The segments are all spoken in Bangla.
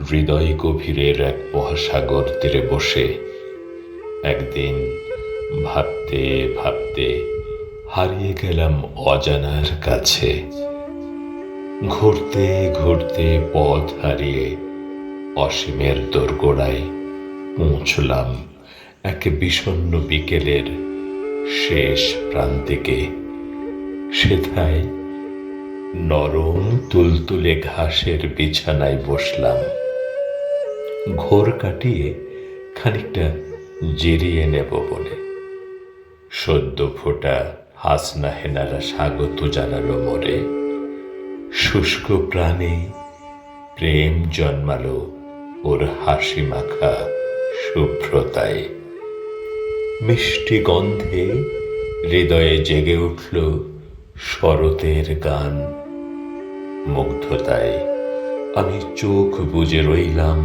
হৃদয় গভীরের এক মহাসাগর তীরে বসে একদিন ভাবতে ভাবতে হারিয়ে গেলাম অজানার কাছে। ঘুরতে ঘুরতে পথ হারিয়ে অসীমের দোরগোড়ায় পৌঁছলাম এক বিষণ্ণ বিকেলের শেষ প্রান্তিকে। সেথায় নরম তুলতুলে ঘাসের বিছানায় বসলাম, ঘোর কাটিয়ে খানিকটা জিরিয়ে নেব বলে। সদ্য ফোটা হাসনা হেনারা স্বাগত জানালো মোরে। শুষ্ক প্রাণে প্রেম জন্মালো ওর হাসি মাখা শুভ্রতায়। মিষ্টি গন্ধে হৃদয়ে জেগে উঠল শরতের গান। মুগ্ধতায় আমি চোখ বুজে রইলাম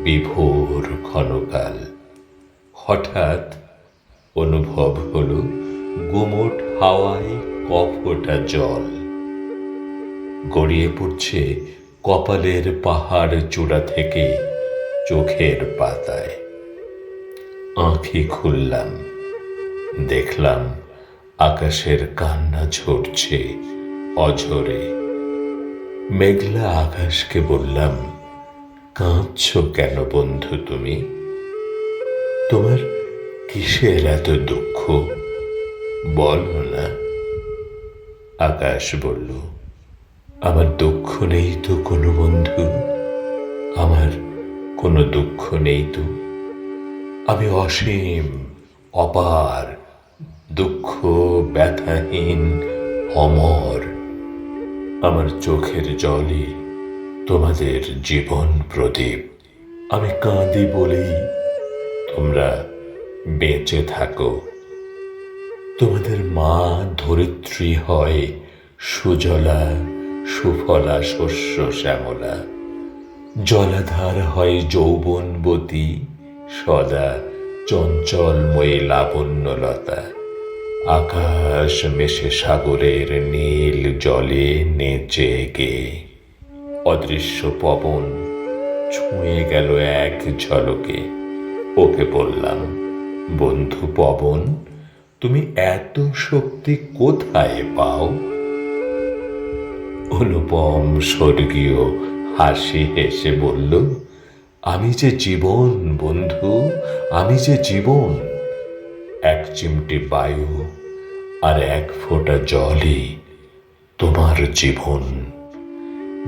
বিভোর ক্ষণকাল। হঠাৎ অনুভব হলো গুমোট হাওয়ায় কফোটা জল গড়িয়ে পড়ছে কপালের পাহাড় চূড়া থেকে চোখের পাতায়। আঁখি খুললাম, দেখলাম আকাশের কান্না ঝরছে অঝরে। মেঘলা আকাশকে বললাম, কাঁদছ কেন বন্ধু তুমি? তোমার কিসের এত দুঃখ বলো না। আকাশ বলল, আমার দুঃখ নেই তো কোনো বন্ধু, আমার কোনো দুঃখ নেই তো। আমি অসীম, অপার, দুঃখ ব্যথাহীন, অমর। আমার চোখের জলই তোমাদের জীবন প্রদীপ। আমি কাঁদি বলেই তোমরা বেঁচে থাকো। তোমাদের মা ধরিত্রী হয় সুজলা সুফলা শস্য শ্যামলা। জলাধার হয় যৌবনবতী, সদা চঞ্চলময়ী লাবণ্যলতা। আকাশ মেশে সাগরের নীল জলে নেচে গে। অদৃশ্য পবন ছুঁয়ে গেল এক ঝলকে। ওকে বললাম, বন্ধু পবন, তুমি এত শক্তি কোথায় পাও? অনুপম স্বর্গীয় হাসি হেসে বলল, আমি যে জীবন বন্ধু, আমি যে জীবন। এক চিমটি বায়ু আর এক ফোঁটা জলই তোমার জীবন।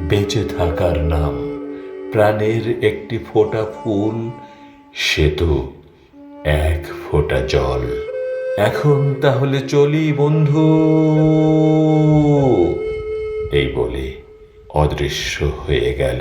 বেঁচে থাকার নাম প্রাণের একটি ফোঁটা ফুল, সে তো এক ফোঁটা জল। এখন তাহলে চলি বন্ধু। এই বলে অদৃশ্য হয়ে গেল।